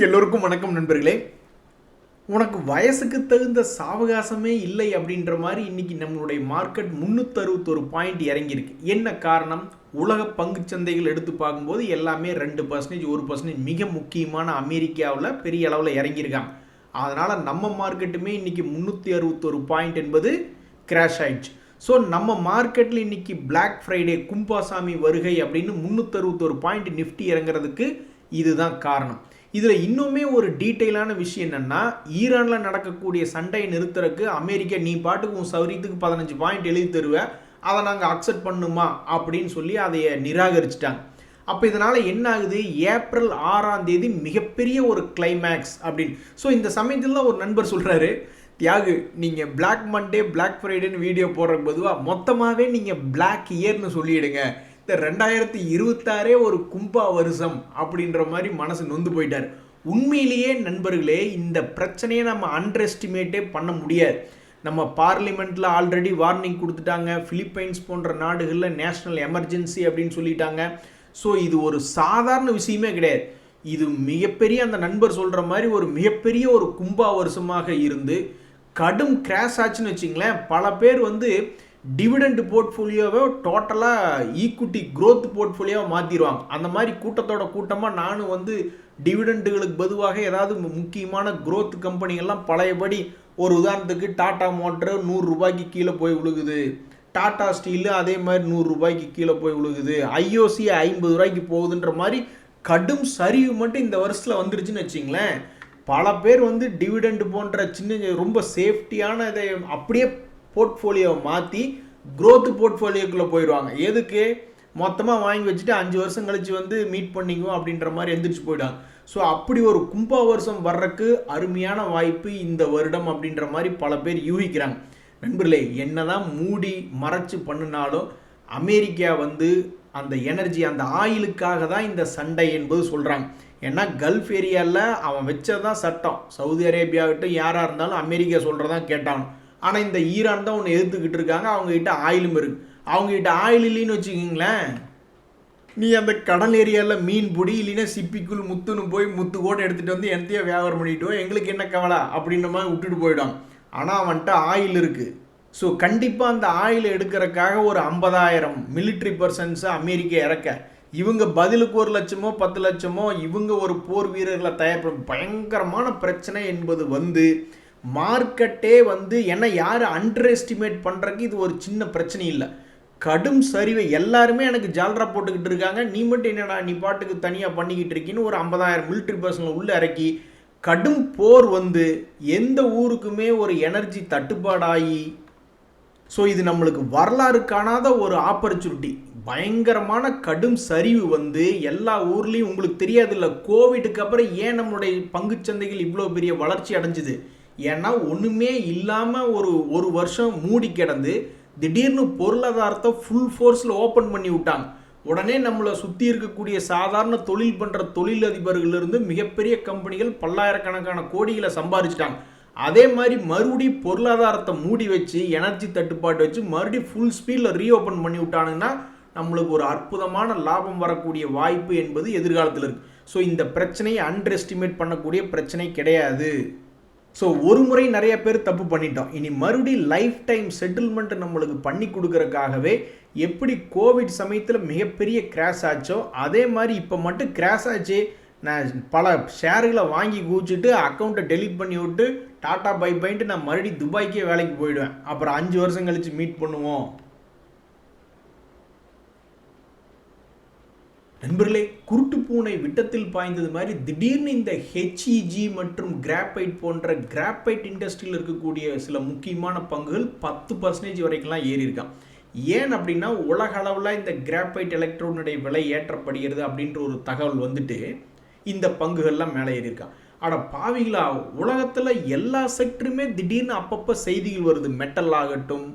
எல்லோருக்கும் வணக்கம் நண்பர்களே. உனக்கு வயசுக்கு தகுந்த சாவகாசமே இல்லை அப்படின்ற மாதிரி இன்னைக்கு நம்மளுடைய மார்க்கெட் 361 பாயிண்ட் இறங்கியிருக்கு. என்ன காரணம்? உலக பங்குச்சந்தைகள் எடுத்து பார்க்கும்போது எல்லாமே 2% 1% மிக முக்கியமான அமெரிக்காவில் பெரிய அளவில் இறங்கியிருக்காங்க. அதனால் நம்ம மார்க்கெட்டுமே இன்னைக்கு 361 பாயிண்ட் என்பது கிராஷ் ஆயிடுச்சு. ஸோ நம்ம மார்க்கெட்டில் இன்னைக்கு பிளாக் ஃப்ரைடே கும்பாசாமி வருகை அப்படின்னு 361 பாயிண்ட் நிஃப்டி இறங்குறதுக்கு இதுதான் காரணம். இதில் இன்னுமே ஒரு டீட்டெயிலான விஷயம் என்னென்னா, ஈரானில் நடக்கக்கூடிய சண்டையை நிறுத்துறதுக்கு அமெரிக்கா நீ பாட்டுக்கு உன் சௌரியத்துக்கு 15 பாயிண்ட் எழுதி தருவேன், அதை நாங்கள் அக்செப்ட் பண்ணுமா அப்படின்னு சொல்லி அதை நிராகரிச்சிட்டாங்க. அப்போ இதனால் என்ன ஆகுது? ஏப்ரல் 6ஆம் தேதி மிகப்பெரிய ஒரு கிளைமேக்ஸ் அப்படின்னு. ஸோ இந்த சமயத்தில் தான் ஒரு நண்பர் சொல்கிறாரு, தியாகு நீங்கள் பிளாக் மண்டே பிளாக் ஃப்ரைடேன்னு வீடியோ போடுறதுக்கு பொதுவாக மொத்தமாகவே நீங்கள் பிளாக் இயர்னு சொல்லிவிடுங்க, இந்த 2026 ஒரு கும்பா வருஷம் அப்படின்ற மாதிரி மனசு நொந்து போயிட்டார். உண்மையிலேயே நண்பர்களே, இந்த பிரச்சனையை நம்ம அண்டர் எஸ்டிமேட்டே பண்ண முடியாது. நம்ம பார்லிமெண்ட்டில் ஆல்ரெடி வார்னிங் கொடுத்துட்டாங்க, பிலிப்பைன்ஸ் போன்ற நாடுகளில் நேஷ்னல் எமர்ஜென்சி அப்படின்னு சொல்லிட்டாங்க. ஸோ இது ஒரு சாதாரண விஷயமே கிடையாது. இது மிகப்பெரிய, அந்த நண்பர் சொல்கிற மாதிரி ஒரு மிகப்பெரிய ஒரு கும்பா வருஷமாக இருந்து கடும் கிராஷ் ஆச்சுன்னு வச்சிங்களேன். பல பேர் டிவிடெண்ட் போர்ட்ஃபோலியோவை டோட்டலாக ஈக்குட்டி க்ரோத் போர்ட்ஃபோலியோவை மாற்றிடுவாங்க. அந்த மாதிரி கூட்டத்தோட கூட்டமாக நானும் டிவிடெண்டுகளுக்கு பொதுவாக ஏதாவது முக்கியமான க்ரோத் கம்பெனிகள்லாம் பழையபடி, ஒரு உதாரணத்துக்கு டாடா மோட்டர் 100 ரூபாய்க்கு கீழே போய் விழுகுது, டாடா ஸ்டீலு அதே மாதிரி 100 ரூபாய்க்கு கீழே போய் விழுகுது, ஐஓசி 50 ரூபாய்க்கு போகுதுன்ற மாதிரி கடும் சரிவு மட்டும் இந்த வருஷத்தில் வந்துருச்சுன்னு வச்சிங்களேன். பல பேர் டிவிடெண்ட் போன்ற சின்ன ரொம்ப சேஃப்டியான இதை அப்படியே போர்ட்ஃபோலியோவை மாற்றி க்ரோத் போர்ட்ஃபோலியோக்குள்ளே போயிடுவாங்க. எதுக்கு? மொத்தமாக வாங்கி வச்சுட்டு 5 வருஷம் கழித்து மீட் பண்ணிக்குவோம் அப்படின்ற மாதிரி எந்திரிச்சு போயிடுவாங்க. ஸோ அப்படி ஒரு கும்பா வருஷம் வர்றதுக்கு அருமையான வாய்ப்பு இந்த வருடம் அப்படின்ற மாதிரி பல பேர் யூகிக்கிறாங்க. நண்பர்களே, என்னதான் மூடி மறைச்சு பண்ணினாலும் அமெரிக்கா அந்த எனர்ஜி, அந்த ஆயிலுக்காக தான் இந்த சண்டை என்பது சொல்கிறாங்க. ஏன்னா கல்ஃப் ஏரியாவில் அவன் வச்சதான் சட்டம். சவுதி அரேபியாவிட்டும் யாராக இருந்தாலும் அமெரிக்கா சொல்கிறதான் கேட்டாங்க. ஆனால் இந்த ஈரான் தான் ஒன்று எதிர்த்துக்கிட்டு இருக்காங்க. அவங்ககிட்ட ஆயிலும் இருக்குது. அவங்ககிட்ட ஆயில் இல்லைன்னு வச்சுக்கிங்களேன், நீ அந்த கடல் ஏரியாவில் மீன் பிடி, இல்லைன்னா சிப்பிக்குள் முத்துன்னு போய் முத்து கூட எடுத்துகிட்டு எந்தையோ வியாபாரம் பண்ணிட்டு எங்களுக்கு என்ன கவலை அப்படின்ற மாதிரி விட்டுட்டு போயிடும். ஆனால் அவன்கிட்ட ஆயில் இருக்குது. ஸோ கண்டிப்பாக அந்த ஆயில் எடுக்கிறதுக்காக ஒரு 50,000 மிலிட்ரி பர்சன்ஸை அமெரிக்கா இறக்க, இவங்க பதிலுக்கு 1 லட்சமோ 10 லட்சமோ இவங்க ஒரு போர் வீரர்களை தயார் பயங்கரமான பிரச்சனை என்பது மார்க்கெட்டே ஏன்னா யார் அண்டர் எஸ்டிமேட் பண்ணுறதுக்கு இது ஒரு சின்ன பிரச்சனை இல்லை. கடும் சரிவை எல்லாருமே எனக்கு ஜால்ரா போட்டுக்கிட்டு இருக்காங்க, நீ மட்டும் என்னடா நீ பாட்டுக்கு தனியாக பண்ணிக்கிட்டு இருக்கீன்னு ஒரு 50,000 மிலிட்ரி பர்சன்களை உள்ளே இறக்கி கடும் போர் எந்த ஊருக்குமே ஒரு எனர்ஜி தட்டுப்பாடாகி, ஸோ இது நம்மளுக்கு வரலாறு காணாத ஒரு ஆப்பர்ச்சுனிட்டி. பயங்கரமான கடும் சரிவு எல்லா ஊர்லேயும். உங்களுக்கு தெரியாது இல்லை, கோவிடுக்கு அப்புறம் ஏன் நம்மளுடைய பங்குச்சந்தைகள் இவ்வளோ பெரிய வளர்ச்சி அடைஞ்சுது? ஏன்னா ஒன்றுமே இல்லாமல் ஒரு வருஷம் மூடி கிடந்து திடீர்னு பொருளாதாரத்தை ஃபுல் ஃபோர்ஸில் ஓப்பன் பண்ணி விட்டாங்க. உடனே நம்மளை சுற்றி இருக்கக்கூடிய சாதாரண தொழில் பண்ணுற தொழிலதிபர்களிலிருந்து மிகப்பெரிய கம்பெனிகள் பல்லாயிரக்கணக்கான கோடிகளை சம்பாதிச்சிட்டாங்க. அதே மாதிரி மறுபடியும் பொருளாதாரத்தை மூடி வச்சு எனர்ஜி தட்டுப்பாடு வச்சு மறுபடியும் ஃபுல் ஸ்பீடில் ரீஓப்பன் பண்ணி விட்டானுங்கன்னா நம்மளுக்கு ஒரு அற்புதமான லாபம் வரக்கூடிய வாய்ப்பு என்பது எதிர்காலத்தில் இருக்குது. ஸோ இந்த பிரச்சனையை அண்டர் எஸ்டிமேட் பண்ணக்கூடிய பிரச்சனை கிடையாது. ஸோ ஒரு முறை நிறைய பேர் தப்பு பண்ணிட்டோம். இனி மறுபடியும் லைஃப் டைம் செட்டில்மெண்ட் நம்மளுக்கு பண்ணி கொடுக்கறதுக்காகவே எப்படி கோவிட் சமயத்தில் மிகப்பெரிய கிராஷ் ஆச்சோ அதே மாதிரி இப்போ மட்டும் கிராஷ் ஆச்சு, நான் பல ஷேர்களை வாங்கி குவிச்சிட்டு அக்கௌண்ட்டை டெலீட் பண்ணி விட்டு டாட்டா பை பைன்ட்டு நான் மறுபடியும் துபாய்க்கே வேலைக்கு போயிடுவேன், அப்புறம் 5 வருஷம் கழித்து மீட் பண்ணுவோம். நண்பர்களே, குருட்டு பூனை விட்டத்தில் பாய்ந்தது மாதிரி திடீர்னு இந்த ஹெச்இஜி மற்றும் கிராஃபைட் போன்ற கிராஃபைட் இண்டஸ்ட்ரியில் இருக்கக்கூடிய சில முக்கியமான பங்குகள் 10% வரைக்கும்லாம் ஏறி இருக்கான். ஏன் அப்படின்னா உலக அளவில் இந்த கிராஃபைட் எலக்ட்ரோனுடைய விலை ஏற்றப்படுகிறது அப்படின்ற ஒரு தகவல் இந்த பங்குகள்லாம் மேலே ஏறி இருக்கான். ஆனால் பாவிகளா, உலகத்தில் எல்லா செக்டருமே திடீர்னு அப்பப்போ செய்திகள் வருது. மெட்டல் ஆகட்டும்,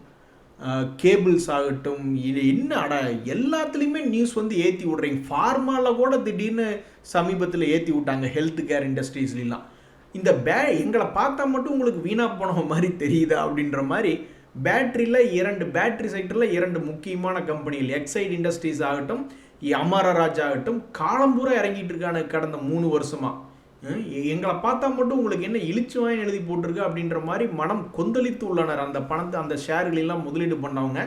கேபிள்ஸ் ஆகட்டும், இது என்ன எல்லாத்துலேயுமே நியூஸ் ஏற்றி விட்றீங்க. ஃபார்மாவில் கூட திடீர்னு சமீபத்தில் ஏற்றி விட்டாங்க, ஹெல்த் கேர் இண்டஸ்ட்ரீஸ்லாம். இந்த எங்களை பார்த்தா மட்டும் உங்களுக்கு வீணாக போன மாதிரி தெரியுதா அப்படின்ற மாதிரி பேட்டரியில் பேட்டரி செக்டரில் 2 முக்கியமான கம்பெனிகள், எக்ஸைட் இண்டஸ்ட்ரீஸ் ஆகட்டும், அமரராஜ் ஆகட்டும், காலம்பூரா இறங்கிட்டு இருக்கானு கடந்த 3 வருஷமாக. எங்களை பார்த்தா மட்டும் உங்களுக்கு என்ன இழிச்சு வாங்கி எழுதி போட்டிருக்கு அப்படின்ற மாதிரி மனம் கொந்தளித்து உள்ளனர் அந்த பணத்தை, அந்த ஷேர்களெல்லாம் முதலீடு பண்ணவங்க.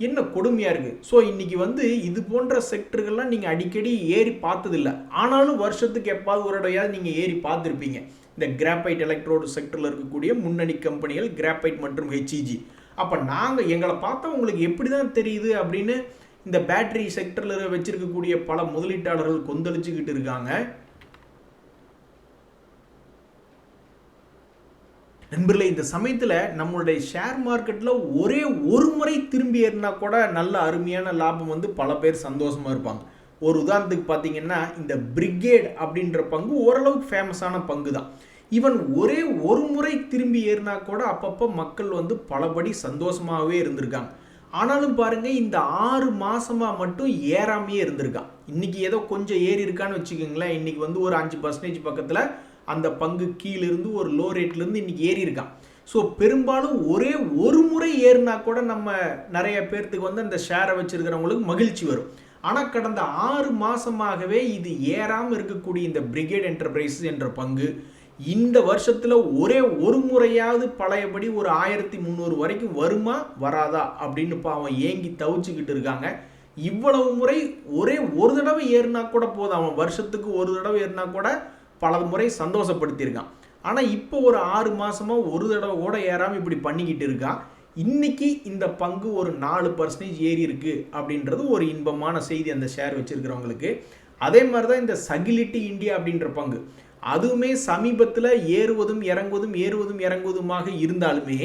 என்ன கொடுமையாக இருக்குது. ஸோ இன்றைக்கி வந்து இது போன்ற செக்டர்கள்லாம் நீங்கள் அடிக்கடி ஏறி பார்த்ததில்லை, ஆனாலும் வருஷத்துக்கு எப்பாவது ஒரு இடையாவது நீங்கள் ஏறி பார்த்துருப்பீங்க. இந்த கிராஃபைட் எலக்ட்ரோடு செக்டரில் இருக்கக்கூடிய முன்னணி கம்பெனிகள் கிராஃபைட் மற்றும் HEG. அப்போ எங்களை பார்த்தா உங்களுக்கு எப்படி தான் தெரியுது அப்படின்னு இந்த பேட்டரி செக்டரில் வச்சிருக்கக்கூடிய பல முதலீட்டாளர்கள் கொந்தளிச்சுக்கிட்டு இருக்காங்க. நண்பர்களே, இந்த சமயத்தில் நம்மளுடைய ஷேர் மார்க்கெட்டில் ஒரே ஒரு முறை திரும்பி ஏறினா கூட நல்ல அருமையான லாபம் வந்து பல பேர் சந்தோஷமாக இருப்பாங்க. ஒரு உதாரணத்துக்கு பார்த்தீங்கன்னா இந்த பிரிகேட் அப்படின்ற பங்கு ஓரளவுக்கு ஃபேமஸான பங்கு தான். ஈவன் ஒரே ஒரு முறை திரும்பி ஏறினா கூட அப்பப்போ மக்கள் வந்து பலபடி சந்தோஷமாகவே இருந்திருக்காங்க. ஆனாலும் பாருங்கள், இந்த 6 மாதமாக மட்டும் ஏறாமையே இருந்திருக்கான். இன்றைக்கி ஏதோ கொஞ்சம் ஏறி இருக்கான்னு வச்சுக்கோங்களேன். இன்றைக்கி வந்து ஒரு 5% பக்கத்தில் அந்த பங்கு கீழிருந்து ஒரு லோ ரேட்லேருந்து இன்றைக்கி ஏறி இருக்கான். ஸோ பெரும்பாலும் ஒரே ஒரு முறை ஏறினா கூட நம்ம நிறைய பேர்த்துக்கு வந்து அந்த ஷேரை வச்சுருக்கிறவங்களுக்கு மகிழ்ச்சி வரும். ஆனால் கடந்த 6 மாதமாகவே இது ஏறாமல் இருக்கக்கூடிய இந்த பிரிகேட் என்டர்பிரைசஸ் என்ற பங்கு இந்த வருஷத்தில் ஒரே ஒரு முறையாவது பழையபடி ஒரு 1300 வரைக்கும் வருமா வராதா அப்படின்னு அவன் ஏங்கி தவிச்சுக்கிட்டு இருக்காங்க. இவ்வளவு முறை ஒரே ஒரு தடவை ஏறினா கூட போதும், அவன் வருஷத்துக்கு ஒரு தடவை ஏறினா கூட பல முறை சந்தோஷப்படுத்தியிருக்கான். ஆனால் இப்போ ஒரு 6 மாதமாக ஒரு தடவை கூட ஏறாமல் இப்படி பண்ணிக்கிட்டு இருக்கான். இன்னைக்கு இந்த பங்கு ஒரு 4% ஏறி இருக்கு அப்படின்றது ஒரு இன்பமான செய்தி அந்த ஷேர் வச்சிருக்கிறவங்களுக்கு. அதே மாதிரி தான் இந்த சகிலிட்டி இந்தியா அப்படின்ற பங்கு, அதுவுமே சமீபத்தில் ஏறுவதும் இறங்குவதுமாக இருந்தாலுமே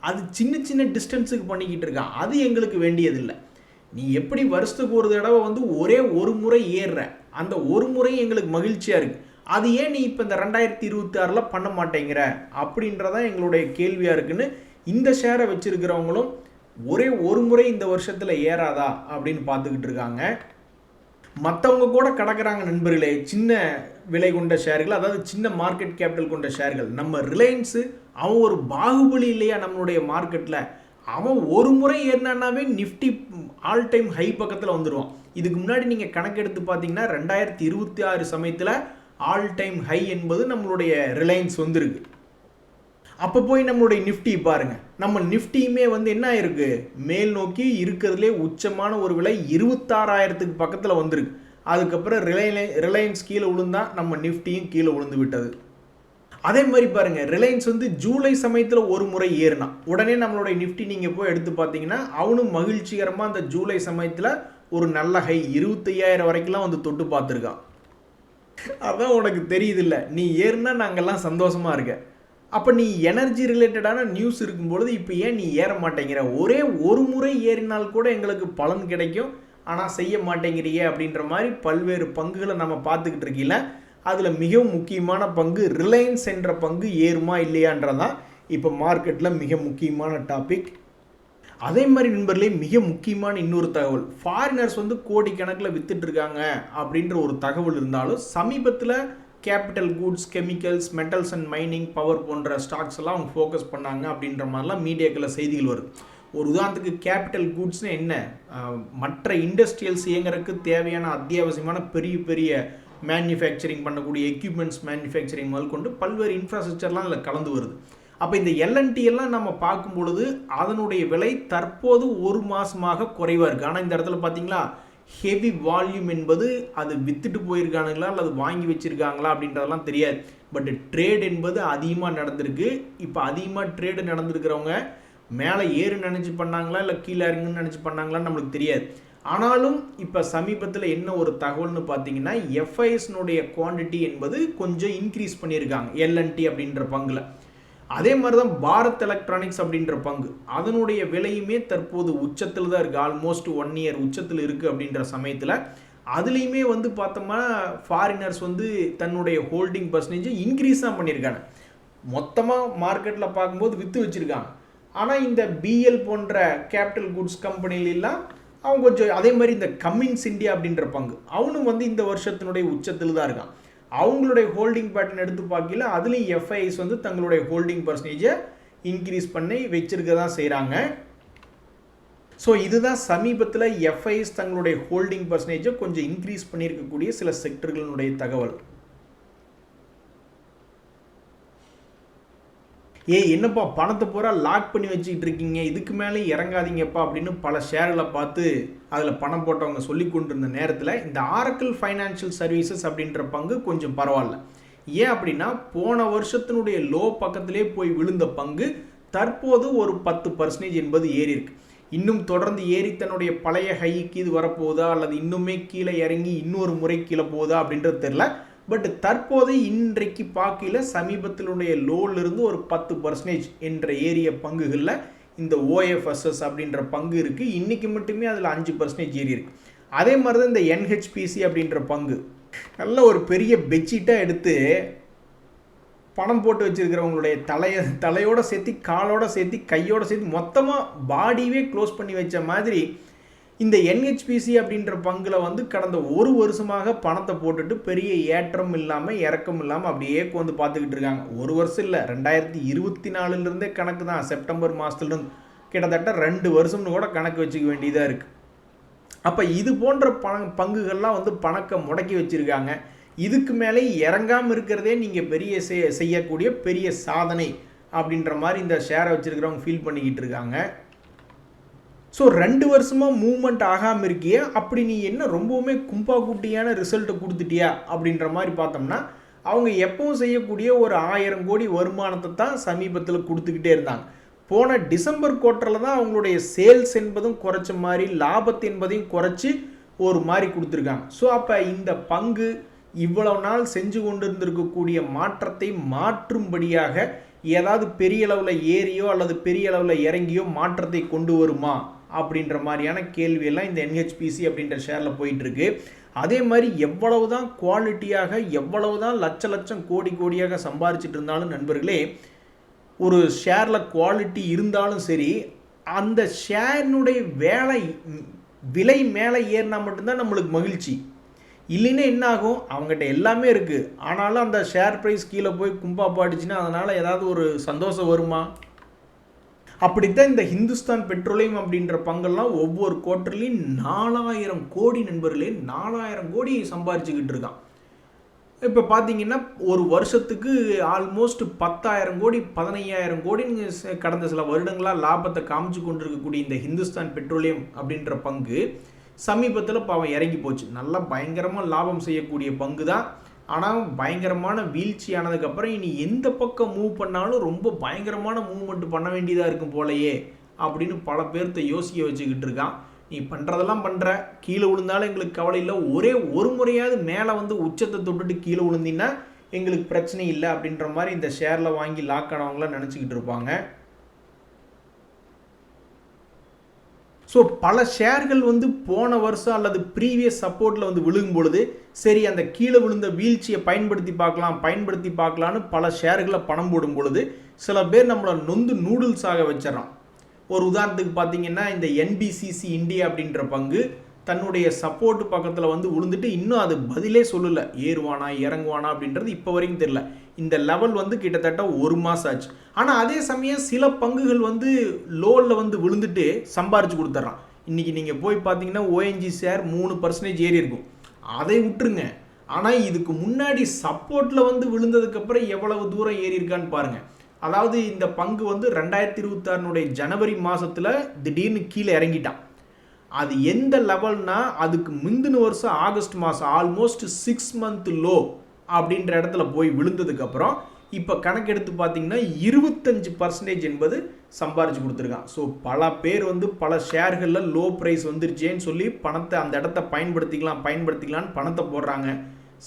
அது சின்ன சின்ன டிஸ்டன்ஸுக்கு பண்ணிக்கிட்டு இருக்கான். அது எங்களுக்கு வேண்டியதில்லை. நீ எப்படி வருஷத்துக்கு ஒரு தடவை வந்து ஒரே ஒரு முறை ஏறுற, அந்த ஒரு முறை எங்களுக்கு மகிழ்ச்சியாக இருக்குது. அது ஏன் நீ இப்போ இந்த 2026 பண்ண மாட்டேங்கிற அப்படின்றதான் எங்களுடைய கேள்வியாக இருக்குன்னு இந்த ஷேரை வச்சிருக்கிறவங்களும் ஒரே ஒரு முறை இந்த வருஷத்தில் ஏறாதா அப்படின்னு பார்த்துக்கிட்டு இருக்காங்க. மற்றவங்க கூட கடக்கிறாங்க நண்பர்களே, சின்ன விலை கொண்ட ஷேர்கள், அதாவது சின்ன மார்க்கெட் கேபிட்டல் கொண்ட ஷேர்கள். நம்ம ரிலையன்ஸு அவன் ஒரு பாகுபலி இல்லையா நம்மளுடைய மார்க்கெட்டில்? அவன் ஒரு முறை ஏறினாவே நிஃப்டி ஆல் டைம் ஹை பக்கத்தில் வந்துடுவான். இதுக்கு முன்னாடி நீங்கள் கணக்கெடுத்து பார்த்தீங்கன்னா 2026 சமயத்தில் ஆல் டைம் ஹை என்பது நம்மளுடைய ரிலையன்ஸ் வந்துருக்கு. அப்போ போய் நம்மளுடைய நிஃப்டி பாருங்கள், நம்ம நிஃப்டியுமே வந்து என்ன ஆயிருக்கு, மேல் நோக்கி இருக்கிறதுலே உச்சமான ஒரு விலை 26,000க்கு பக்கத்தில் வந்திருக்கு. அதுக்கப்புறம் ரிலையன்ஸ் கீழே விழுந்தா நம்ம நிஃப்டியும் கீழே விழுந்து விட்டது. அதே மாதிரி பாருங்கள், ரிலையன்ஸ் வந்து ஜூலை சமயத்தில் ஒரு முறை ஏறினா உடனே நம்மளுடைய நிஃப்டி நீங்கள் போய் எடுத்து பார்த்தீங்கன்னா அவனும் மகிழ்ச்சிகரமாக அந்த ஜூலை சமயத்தில் ஒரு நல்ல ஹை 25,000 வரைக்கும்லாம் வந்து தொட்டு பார்த்துருக்கான். அதான் உனக்கு தெரியுதில்ல, நீ ஏறினா நாங்கள்லாம் சந்தோஷமாக இருக்க. அப்போ நீ எனர்ஜி ரிலேட்டடான நியூஸ் இருக்கும்பொழுது இப்போ ஏன் நீ ஏற மாட்டேங்கிற? ஒரே ஒரு முறை ஏறினால் கூட எங்களுக்கு பலன் கிடைக்கும், ஆனால் செய்ய மாட்டேங்கிறியே அப்படின்ற மாதிரி பல்வேறு பங்குகளை நம்ம பார்த்துக்கிட்டு இருக்கீங்கள. அதில் மிகவும் முக்கியமான பங்கு ரிலையன்ஸ் என்ற பங்கு ஏறுமா இல்லையான்றதான் இப்போ மார்க்கெட்டில் மிக முக்கியமான டாபிக். அதே மாதிரி நண்பர்களே, மிக முக்கியமான இன்னொரு தகவல், ஃபாரினர்ஸ் வந்து கோடிக்கணக்கில் வித்துட்டு இருக்காங்க அப்படின்ற ஒரு தகவல் இருந்தாலும் சமீபத்தில் capital goods, chemicals, metals and mining, power போன்ற ஸ்டாக்ஸ் எல்லாம் அவங்க ஃபோக்கஸ் பண்ணாங்க அப்படின்ற மாதிரிலாம் மீடியாக்களில் செய்திகள் வருது. ஒரு உதாரணத்துக்கு கேபிட்டல் கூட்ஸ்னு என்ன, மற்ற இண்டஸ்ட்ரியல்ஸ் இயங்குறதுக்கு தேவையான அத்தியாவசியமான பெரிய பெரிய மேனுஃபேக்சரிங் பண்ணக்கூடிய எக்யூப்மெண்ட்ஸ் மேனுஃபேக்சரிங் முதல் கொண்டு பல்வேறு இன்ஃப்ராஸ்ட்ரக்சர்லாம் அதில் கலந்து வருது. அப்போ இந்த எல்என்டி எல்லாம் நம்ம பார்க்கும் பொழுது அதனுடைய விலை தற்போது ஒரு மாதமாக குறைவாக இருக்குது. ஆனால் இந்த இடத்துல பார்த்தீங்களா, ஹெவி வால்யூம் என்பது அது வித்துட்டு போயிருக்கானுங்களா அல்லது வாங்கி வச்சுருக்காங்களா அப்படின்றதெல்லாம் தெரியாது. பட் ட்ரேட் என்பது அதிகமாக நடந்திருக்கு. இப்போ அதிகமாக ட்ரேடு நடந்திருக்கிறவங்க மேலே ஏறு நினச்சி பண்ணாங்களா இல்லை கீழே இறங்குன்னு நினச்சி பண்ணாங்களான்னு நம்மளுக்கு தெரியாது. ஆனாலும் இப்போ சமீபத்தில் என்ன ஒரு தகவல்னு பார்த்தீங்கன்னா, எஃப்ஐஎஸ்னுடைய குவான்டிட்டி என்பது கொஞ்சம் இன்க்ரீஸ் பண்ணியிருக்காங்க எல்என்டி அப்படின்ற பங்கில். அதே மாதிரி தான் பாரத் எலக்ட்ரானிக்ஸ் அப்படின்ற பங்கு, அதனுடைய விலையுமே தற்போது உச்சத்தில் தான் இருக்குது. ஆல்மோஸ்ட் 1 இயர் உச்சத்தில் இருக்குது அப்படின்ற சமயத்தில் அதுலேயுமே வந்து பார்த்தோம்னா ஃபாரினர்ஸ் வந்து தன்னுடைய ஹோல்டிங் பர்சன்டேஜை இன்க்ரீஸ் தான் பண்ணியிருக்காங்க. மொத்தமாக மார்க்கெட்டில் பார்க்கும்போது விற்று வச்சுருக்காங்க. ஆனால் இந்த பிஎல் போன்ற கேபிட்டல் குட்ஸ் கம்பெனிலெலாம் அவங்க கொஞ்சம், அதே மாதிரி இந்த கம்மின்ஸ் இந்தியா அப்படின்ற பங்கு அவனும் வந்து இந்த வருஷத்தினுடைய உச்சத்தில் தான் இருக்கான். அவங்களுடைய ஹோல்டிங் பேட்டர்ன் எடுத்து பார்க்கல அதுலேயும் எஃப்ஐஎஸ் வந்து தங்களுடைய ஹோல்டிங் பர்சன்டேஜை இன்க்ரீஸ் பண்ணி வச்சிருக்க தான் செய்கிறாங்க. ஸோ இதுதான் சமீபத்தில் எஃப்ஐஎஸ் தங்களுடைய ஹோல்டிங் பர்சன்டேஜை கொஞ்சம் இன்க்ரீஸ் பண்ணியிருக்கக்கூடிய சில செக்டர்களுடைய தகவல். என்னப்பா பணத்தை பூரா லாக் பண்ணி வச்சுக்கிட்டு இருக்கீங்க, இதுக்கு மேலே இறங்காதீங்கப்பா அப்படின்னு பல ஷேர்களை பார்த்து அதில் பணம் போட்டவங்க சொல்லி கொண்டிருந்த நேரத்தில் இந்த ஆரக்கிள் ஃபைனான்ஷியல் சர்வீசஸ் அப்படின்ற பங்கு கொஞ்சம் பரவாயில்ல. ஏன் அப்படின்னா போன வருஷத்தினுடைய லோ பக்கத்திலே போய் விழுந்த பங்கு தற்போது ஒரு 10% என்பது ஏறி இருக்கு. இன்னும் தொடர்ந்து ஏறி தன்னுடைய பழைய ஹைக்கு இது வரப்போகுதா அல்லது இன்னுமே கீழே இறங்கி இன்னொரு முறை கீழே போகுதா அப்படின்றது தெரில. பட் தற்போது இன்றைக்கு பார்க்கல சமீபத்தினுடைய லோலிருந்து ஒரு 10% என்ற ஏரிய பங்குகளில் இந்த ஓஎஃப்எஸ்எஸ் அப்படின்ற பங்கு இருக்குது. இன்றைக்கி மட்டுமே அதில் 5% ஏறி இருக்குது. அதே மாதிரி தான் இந்த என்ஹெச்பிசி அப்படின்ற பங்கு நல்ல ஒரு பெரிய பெட்ஷீட்டாக எடுத்து பணம் போட்டு வச்சுருக்கிறவங்களுடைய தலையோடு சேர்த்து காலோடு சேர்த்து கையோடு சேர்த்து மொத்தமாக பாடியே க்ளோஸ் பண்ணி வச்ச மாதிரி இந்த என்ஹெச்பிசி அப்படின்ற பங்கில் வந்து கடந்த ஒரு வருஷமாக பணத்தை போட்டுட்டு பெரிய ஏற்றம் இல்லாமல் இறக்கம் இல்லாமல் அப்படியே வந்து பார்த்துக்கிட்டு இருக்காங்க. ஒரு வருஷம் இல்லை, 2024 கணக்கு தான். செப்டம்பர் மாதத்துலேருந்து கிட்டத்தட்ட 2 வருஷம்னு கூட கணக்கு வச்சுக்க வேண்டியதாக இருக்குது. அப்போ இது போன்ற பங்குகள்லாம் வந்து பணத்தை முடக்கி வச்சுருக்காங்க. இதுக்கு மேலே இறங்காமல் இருக்கிறதே நீங்கள் பெரிய செய்யக்கூடிய பெரிய சாதனை அப்படின்ற மாதிரி இந்த ஷேரை வச்சுருக்கிறவங்க ஃபீல் பண்ணிக்கிட்டு இருக்காங்க. ஸோ 2 வருஷமாக மூவ்மெண்ட் ஆகாமல் இருக்கியே, அப்படி நீ என்ன ரொம்பவுமே கும்பா குட்டியான ரிசல்ட்டை கொடுத்துட்டியா அப்படின்ற மாதிரி பார்த்தோம்னா அவங்க எப்பவும் செய்யக்கூடிய ஒரு 1000 கோடி வருமானத்தை தான் சமீபத்தில் கொடுத்துக்கிட்டே இருந்தாங்க. போன டிசம்பர் குவார்ட்டரில் தான் அவங்களுடைய சேல்ஸ் என்பதும் குறைச்ச மாதிரி லாபத்து என்பதையும் குறைச்சி ஒரு மாதிரி கொடுத்துருக்காங்க. ஸோ அப்போ இந்த பங்கு இவ்வளவு நாள் செஞ்சு கொண்டு இருந்திருக்கக்கூடிய மாற்றத்தை மாற்றும்படியாக ஏதாவது பெரிய அளவில் ஏறியோ அல்லது பெரிய அளவில் இறங்கியோ மாற்றத்தை கொண்டு வருமா அப்படின்ற மாதிரியான கேள்வியெல்லாம் இந்த என்ஹெச்பிசி அப்படின்ற ஷேரில் போயிட்டுருக்கு. அதே மாதிரி எவ்வளவு தான் குவாலிட்டியாக எவ்வளவு தான் லட்சம் கோடியாக சம்பாரிச்சிட்டு இருந்தாலும் நண்பர்களே, ஒரு ஷேரில் குவாலிட்டி இருந்தாலும் சரி, அந்த ஷேரினுடைய விலை மேலே ஏறினா மட்டும்தான் நம்மளுக்கு மகிழ்ச்சி. இல்லைன்னா என்ன ஆகும், அவங்ககிட்ட எல்லாமே இருக்குது, ஆனாலும் அந்த ஷேர் ப்ரைஸ் கீழே போய் கும்பா பாடிச்சுன்னா அதனால் ஏதாவது ஒரு சந்தோஷம் வருமா? அப்படித்தான் இந்த ஹிந்துஸ்தான் பெட்ரோலியம் அப்படின்ற பங்கெல்லாம் ஒவ்வொரு குவார்ட்டர்லையும் 4000 கோடி நண்பர்களே, 4000 கோடி சம்பாரிச்சுக்கிட்டு இருக்கான். இப்போ பார்த்தீங்கன்னா ஒரு வருஷத்துக்கு ஆல்மோஸ்ட் 10,000 கோடி 15,000 கோடின்னு கடந்த சில வருடங்களாக லாபத்தை காமிச்சு கொண்டு இருக்கக்கூடிய இந்த ஹிந்துஸ்தான் பெட்ரோலியம் அப்படின்ற பங்கு சமீபத்தில் பாவம் இறங்கி போச்சு. நல்லா பயங்கரமாக லாபம் செய்யக்கூடிய பங்கு தான். ஆனால் பயங்கரமான வீழ்ச்சி ஆனதுக்கப்புறம் இனி எந்த பக்கம் மூவ் பண்ணாலும் ரொம்ப பயங்கரமான மூவ்மெண்ட் பண்ண வேண்டியதாக இருக்கும் போலையே அப்படின்னு பல பேர்த்த யோசிக்க வச்சுக்கிட்டு இருக்கான். நீ பண்ணுறதெல்லாம் பண்ணுற, கீழே விழுந்தாலும் எங்களுக்கு கவலை இல்லை, ஒரே ஒரு முறையாவது மேலே வந்து உச்சத்தை தொட்டுட்டு கீழே விழுந்தீங்கன்னா எங்களுக்கு பிரச்சனை இல்லை அப்படின்ற மாதிரி இந்த ஷேரில் வாங்கி லாக் ஆனவங்களாம் நினச்சிக்கிட்டு இருப்பாங்க. ஸோ பல ஷேர்கள் வந்து போன வருஷம் அல்லது ப்ரீவியஸ் சப்போர்ட்டில் வந்து விழுகும் பொழுது சரி அந்த கீழே விழுந்த வீழ்ச்சியை பயன்படுத்தி பார்க்கலான்னு பல ஷேர்களை பணம் போடும் பொழுது சில பேர் நம்மளை நொந்து நூடுல்ஸாக வச்சிடறான். ஒரு உதாரணத்துக்கு பார்த்தீங்கன்னா இந்த என்பிசிசி இந்தியா அப்படின்ற பங்கு தன்னுடைய சப்போர்ட் பக்கத்தில் வந்து விழுந்துட்டு இன்னும் அது பதிலே சொல்லலை, ஏறுவானா இறங்குவானா அப்படின்றது இப்போ வரைக்கும் தெரியல. இந்த லெவல் வந்து கிட்டத்தட்ட 1 மாதம் ஆச்சு. ஆனால் அதே சமயம் சில பங்குகள் வந்து லோவில் வந்து விழுந்துட்டு சம்பாரிச்சு கொடுத்துட்றான். இன்றைக்கி நீங்கள் போய் பார்த்தீங்கன்னா ஓஎன்ஜி ஷேர் 3% ஏறி இருக்கும், அதை விட்டுருங்க. ஆனால் இதுக்கு முன்னாடி சப்போர்ட்டில் வந்து விழுந்ததுக்கப்புறம் எவ்வளவு தூரம் ஏறி இருக்கான்னு பாருங்கள். அதாவது இந்த பங்கு வந்து 2026 ஜனவரி மாதத்தில் திடீர்னு கீழே இறங்கிட்டான். அது எந்த லெவல்னா அதுக்கு முந்தின வருஷம் ஆகஸ்ட் மாதம் ஆல்மோஸ்ட் 6 மந்த் லோ அப்படின்ற இடத்துல போய் விழுந்ததுக்கப்புறம் இப்போ கணக்கெடுத்து பார்த்தீங்கன்னா 25% என்பது சம்பாரிச்சு கொடுத்துருக்கான். ஸோ பல பேர் வந்து பல ஷேர்களில் லோ ப்ரைஸ் வந்துருச்சேன்னு சொல்லி பணத்தை அந்த இடத்த பயன்படுத்திக்கலான்னு பணத்தை போடுறாங்க.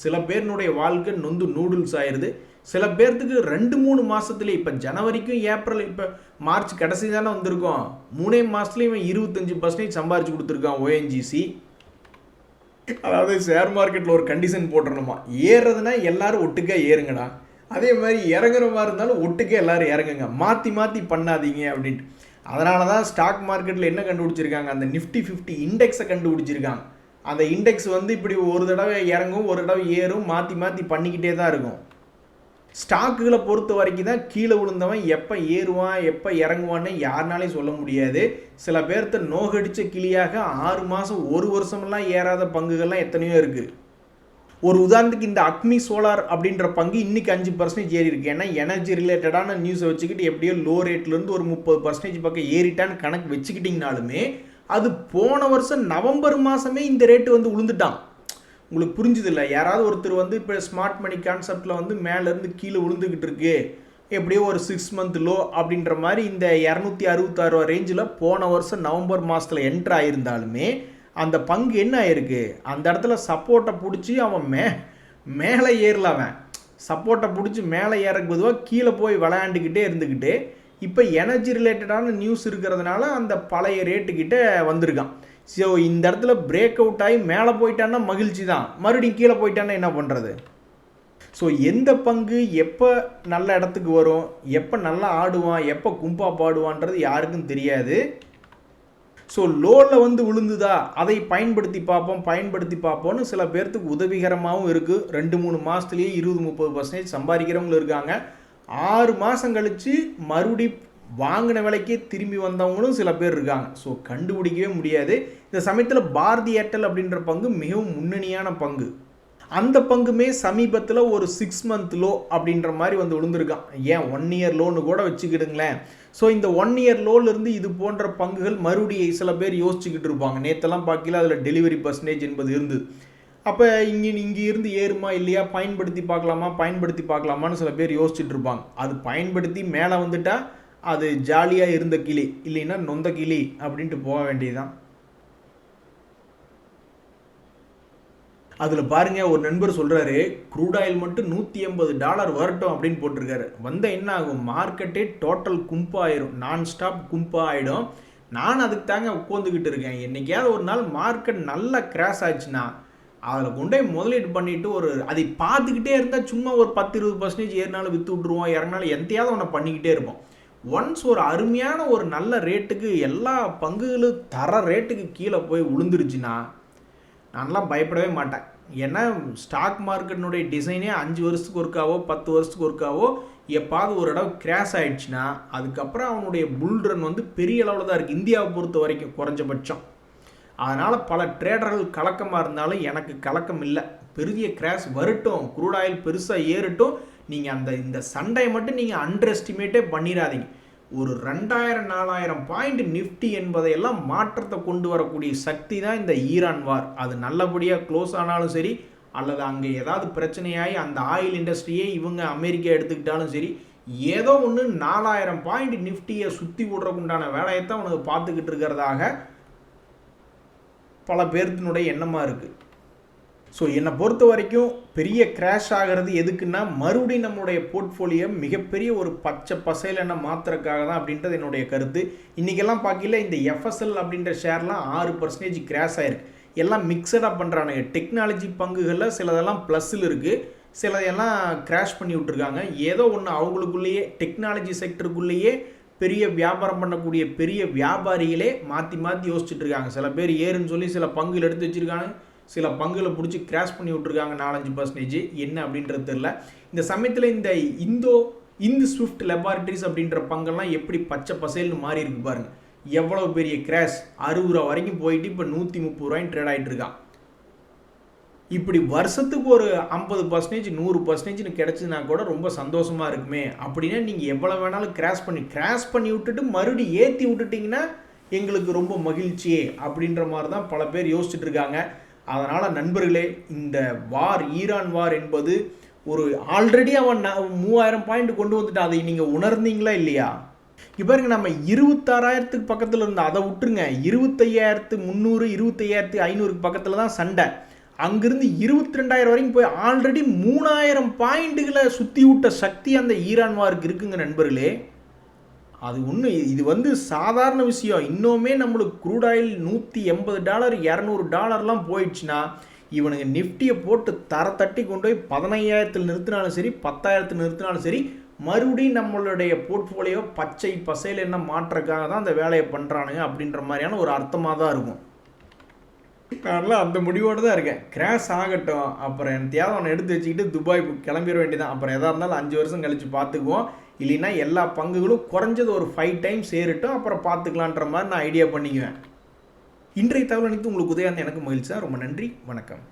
சில பேருனுடைய வாழ்க்கை நொந்து நூடுல்ஸ் ஆயிடுது. சில பேர்த்துக்கு 2-3 மாதத்துலேயே, இப்போ ஜனவரிக்கும் ஏப்ரல் இப்போ மார்ச் கடைசி தானே வந்திருக்கோம், 3 மாதத்துலேயும் இவன் 25% சம்பாரிச்சு கொடுத்துருக்கான் ஓஎன்ஜிசி. அதாவது ஷேர் மார்க்கெட்டில் ஒரு கண்டிஷன் போட்டுறணுமா, ஏறுறதுனா எல்லாரும் ஒட்டுக்கா ஏறுங்கடா, அதே மாதிரி இறங்குற மாதிரி இருந்தாலும் ஒட்டுக்கே எல்லோரும் இறங்குங்க, மாற்றி பண்ணாதீங்க அப்படின்ட்டு. அதனால தான் ஸ்டாக் மார்க்கெட்டில் என்ன கண்டுபிடிச்சிருக்காங்க, அந்த நிஃப்டி 50 இண்டெக்ஸை கண்டுபிடிச்சிருக்காங்க. அந்த இண்டெக்ஸ் வந்து இப்படி ஒரு தடவை இறங்கும் ஒரு தடவை ஏறும், மாற்றி பண்ணிக்கிட்டே தான் இருக்கும். ஸ்டாக்குகளை பொறுத்த வரைக்கும் தான் கீழே விழுந்தவன் எப்போ ஏறுவான் எப்போ இறங்குவான்னு யாருனாலையும் சொல்ல முடியாது. சில பேர்த்த நோகடிச்ச கிளியாக 6 மாதம் 1 வருஷமெல்லாம் ஏறாத பங்குகள்லாம் எத்தனையோ இருக்குது. ஒரு உதாரணத்துக்கு இந்த அக்மி சோலார் அப்படின்ற பங்கு இன்னைக்கு 5% ஏறி இருக்கு. ஏன்னா எனர்ஜி ரிலேட்டடான நியூஸை வச்சுக்கிட்டு எப்படியோ லோ ரேட்லேருந்து ஒரு 30% பக்கம் ஏறிட்டான்னு கணக்கு வச்சுக்கிட்டிங்கனாலுமே அது போன வருஷம் நவம்பர் மாதமே இந்த ரேட்டு வந்து விழுந்துட்டான். உங்களுக்கு புரிஞ்சுது இல்லை? யாராவது ஒருத்தர் வந்து இப்போ ஸ்மார்ட் மணி கான்செப்டில் வந்து மேலேருந்து கீழே விழுந்துக்கிட்டு இருக்கு, எப்படியோ ஒரு 6 மந்த் லோ அப்படின்ற மாதிரி இந்த 266 ரூபா ரேஞ்சில் போன வருஷம் நவம்பர் மாதத்தில் என்ட்ரு ஆகியிருந்தாலுமே அந்த பங்கு என்ன ஆயிருக்கு, அந்த இடத்துல சப்போர்ட்டை பிடிச்சி அவன் மேலே ஏறல. அவன் சப்போர்ட்டை பிடிச்சி மேலே ஏறக்கு பொதுவாக கீழே போய் விளையாண்டுக்கிட்டே இருந்துக்கிட்டு இப்போ எனர்ஜி ரிலேட்டடான நியூஸ் இருக்கிறதுனால அந்த பழைய ரேட்டுக்கிட்ட வந்திருக்கான். ஸோ இந்த இடத்துல பிரேக் அவுட் ஆகி மேலே போயிட்டான்னா மகிழ்ச்சி தான், மறுபடியும் கீழே போயிட்டான்னா என்ன பண்ணுறது? ஸோ எந்த பங்கு எப்போ நல்ல இடத்துக்கு வரும், எப்போ நல்லா ஆடுவான், எப்போ கும்பா பாடுவான்றது யாருக்கும் தெரியாது. ஸோ லோவில் வந்து விழுந்துதா அதை பயன்படுத்தி பார்ப்போம்னு சில பேர்த்துக்கு உதவிகரமாகவும் இருக்குது. 2-3 மாதத்துலேயே 20-30% சம்பாதிக்கிறவங்களும் இருக்காங்க. 6 மாதம் கழித்து மறுபடி வாங்கின விலைக்கே திரும்பி வந்தவங்களும் சில பேர் இருக்காங்க. ஸோ கண்டுபிடிக்கவே முடியாது. இந்த சமயத்தில் பாரதி ஏர்டெல் அப்படின்ற பங்கு மிகவும் முன்னணியான பங்கு. அந்த பங்குமே சமீபத்தில் ஒரு 6 மந்த் லோ அப்படின்ற மாதிரி வந்து விழுந்திருக்கான். ஏன் 1 இயர் லோன்னு கூட வச்சுக்கிடுங்களேன். ஸோ இந்த 1 இயர் லோலேருந்து இது போன்ற பங்குகள் மறுபடியும் சில பேர் யோசிச்சுக்கிட்டு இருப்பாங்க. நேற்றெல்லாம் பார்க்கல அதில் டெலிவரி பர்சன்டேஜ் என்பது இருந்தது. அப்போ இங்கே இருந்து ஏறுமா இல்லையா, பயன்படுத்தி பார்க்கலாமான்னு சில பேர் யோசிச்சுட்டு இருப்பாங்க. அது பயன்படுத்தி மேலே வந்துட்டா அது ஜாலியாக இருந்த கிளி, இல்லைன்னா நொந்த கிளி அப்படின்ட்டு போக வேண்டியதுதான். அதில் பாருங்கள், ஒரு நண்பர் சொல்கிறாரு க்ரூட் ஆயில் மட்டும் $180 வரட்டும் அப்படின்னு போட்டிருக்காரு. வந்தால் என்ன ஆகும், மார்க்கெட்டே டோட்டல் கும்பாயிரும், நான் ஸ்டாப் கும்பா ஆகிடும். நான் அதுக்கு தாங்க உட்காந்துக்கிட்டு இருக்கேன். என்றைக்காவது ஒரு நாள் மார்க்கெட் நல்லா கிராஷ் ஆச்சுன்னா அதில் கொண்டே முதலீடு பண்ணிவிட்டு அதை பார்த்துக்கிட்டே இருந்தால் சும்மா ஒரு 10-20% ஏறினாலும் விற்று விட்ருவோம், இறங்கினாலும் எந்தையாவது ஒன்று பண்ணிக்கிட்டே இருப்போம். ஒன்ஸ் ஒரு அருமையான ஒரு நல்ல ரேட்டுக்கு எல்லா பங்குகளும் தர ரேட்டுக்கு கீழே போய் விழுந்துருச்சுன்னா நான்லாம் பயப்படவே மாட்டேன். ஏன்னா ஸ்டாக் மார்க்கெட்டினுடைய டிசைனே 5 வருஷத்துக்கு ஒருக்காவோ 10 வருஷத்துக்கு ஒருக்காவோ எப்பாவது ஒரு இடம் கிராஷ் ஆகிடுச்சுன்னா அதுக்கப்புறம் அவனுடைய புல் ரன் வந்து பெரிய அளவில் தான் இருக்குது, இந்தியாவை பொறுத்த வரைக்கும் குறைஞ்சபட்சம். அதனால் பல ட்ரேடர்கள் கலக்கமாக இருந்தாலும் எனக்கு கலக்கம் இல்லை. பெரிய கிராஷ் வரட்டும், க்ரூட் ஆயில் பெருசாக ஏறட்டும், நீங்கள் இந்த சண்டையை மட்டும் நீங்கள் அண்டர் எஸ்டிமேட்டே பண்ணிடாதீங்க. ஒரு 2000-4000 பாயிண்ட் நிஃப்டி என்பதையெல்லாம் மாற்றத்தை கொண்டு வரக்கூடிய சக்தி தான் இந்த ஈரான் வார். அது நல்லபடியாக க்ளோஸ் ஆனாலும் சரி, அல்லது அங்கே ஏதாவது பிரச்சனையாகி அந்த ஆயில் இண்டஸ்ட்ரியே இவங்க அமெரிக்கா எடுத்துக்கிட்டாலும் சரி, ஏதோ ஒன்று 4000 பாயிண்ட் நிஃப்டியை சுற்றி விடுறதுக்குண்டான வேலையைத்தான் அவனுக்கு பார்த்துக்கிட்டு இருக்கிறதாக பல பேர்த்தினுடைய எண்ணமாக இருக்குது. ஸோ என்னை பொறுத்த வரைக்கும் பெரிய கிராஷ் ஆகிறது எதுக்குன்னா மறுபடியும் நம்மளுடைய போர்ட்ஃபோலியோ மிகப்பெரிய ஒரு பச்சை பசையில் மாற்றுறதுக்காக தான் அப்படின்றது என்னுடைய கருத்து. இன்றைக்கெல்லாம் பார்க்கல இந்த எஃப்எஸ்எல் அப்படின்ற ஷேர்லாம் 6% கிராஷ் ஆகிருக்கு. எல்லாம் மிக்சடாக பண்ணுறானுங்க. டெக்னாலஜி பங்குகளில் சிலதெல்லாம் ப்ளஸ்ஸில் இருக்குது, சிலதெல்லாம் கிராஷ் பண்ணி விட்ருக்காங்க. ஏதோ ஒன்று அவங்களுக்குள்ளேயே டெக்னாலஜி செக்டருக்குள்ளேயே பெரிய வியாபாரம் பண்ணக்கூடிய பெரிய வியாபாரிகளே மாற்றி யோசிச்சுட்டு இருக்காங்க. சில பேர் ஏறுன்னு சொல்லி சில பங்குகள் எடுத்து வச்சுருக்காங்க, சில பங்குகளை பிடிச்சி கிராஷ் பண்ணி விட்ருக்காங்க 4-5%. என்ன அப்படின்றது தெரியல. இந்த சமயத்தில் இந்த ஸ்விஃப்ட் லெபார்டரிஸ் அப்படின்ற பங்கெல்லாம் எப்படி பச்சை பசேல்னு மாறி இருக்கு பாருங்க. எவ்வளோ பெரிய கிராஷ், 60 ரூபா வரைக்கும் போயிட்டு இப்போ 130 ரூபாய்க்கு ட்ரேட் ஆகிட்டு இருக்கான். இப்படி வருஷத்துக்கு ஒரு 50%, 100% கிடச்சிதுன்னா கூட ரொம்ப சந்தோஷமாக இருக்குமே. அப்படின்னா நீங்கள் எவ்வளோ வேணாலும் கிராஷ் பண்ணி விட்டுட்டு மறுபடியும் ஏற்றி விட்டுட்டிங்கன்னா எங்களுக்கு ரொம்ப மகிழ்ச்சியே அப்படின்ற மாதிரி தான் பல பேர் யோசிச்சுட்டு இருக்காங்க. அதனால் நண்பர்களே, இந்த ஈரான் வார் என்பது ஒரு ஆல்ரெடி அவன் 3000 பாயிண்ட் கொண்டு வந்துட்டு அதை நீங்கள் உணர்ந்தீங்களா இல்லையா? இப்போ பாருங்க, நம்ம 26,000க்கு பக்கத்தில் இருந்த அதை விட்டுருங்க, 25,300 25,500க்கு பக்கத்தில் தான் சண்டை. அங்கிருந்து 22,000 வரைக்கும் போய் ஆல்ரெடி 3,000 பாயிண்ட்டுகளை சுற்றி விட்ட சக்தி அந்த ஈரான் வாருக்கு இருக்குங்க நண்பர்களே. அது இது வந்து சாதாரண விஷயம். இன்னுமே நம்மளுக்கு க்ரூட் ஆயில் $180 $200 போயிடுச்சுன்னா இவனுங்க நிஃப்டியை போட்டு தட்டி கொண்டு போய் 15,000 நிறுத்தினாலும் சரி, 10,000 நிறுத்தினாலும் சரி, மறுபடியும் நம்மளுடைய போர்ட்ஃபோலியோ பச்சை பசையில் என்ன மாற்றக்காக தான் அந்த வேலையை பண்ணுறானுங்க அப்படின்ற மாதிரியான ஒரு அர்த்தமாக தான் இருக்கும். நான்லாம் அந்த முடிவோடு தான் இருக்கேன். கிராஷ் ஆகட்டும், அப்புறம் என்னத்தையாவது அவனை எடுத்து வச்சுக்கிட்டு துபாய் கிளம்பிட வேண்டியதான். அப்புறம் எதாக இருந்தாலும் 5 வருஷம் கழித்து பார்த்துக்குவோம். இல்லைன்னா எல்லா பங்குகளும் குறைஞ்சது ஒரு 5 டைம்ஸ் ஏறிட்டும், அப்புறம் பார்த்துக்கலான்ற மாதிரி நான் ஐடியா பண்ணிக்குவேன். இன்றைய தகவல் அனைத்து உங்களுக்கு உதயம் எனக்கு மகிழ்ச்சி. ரொம்ப நன்றி, வணக்கம்.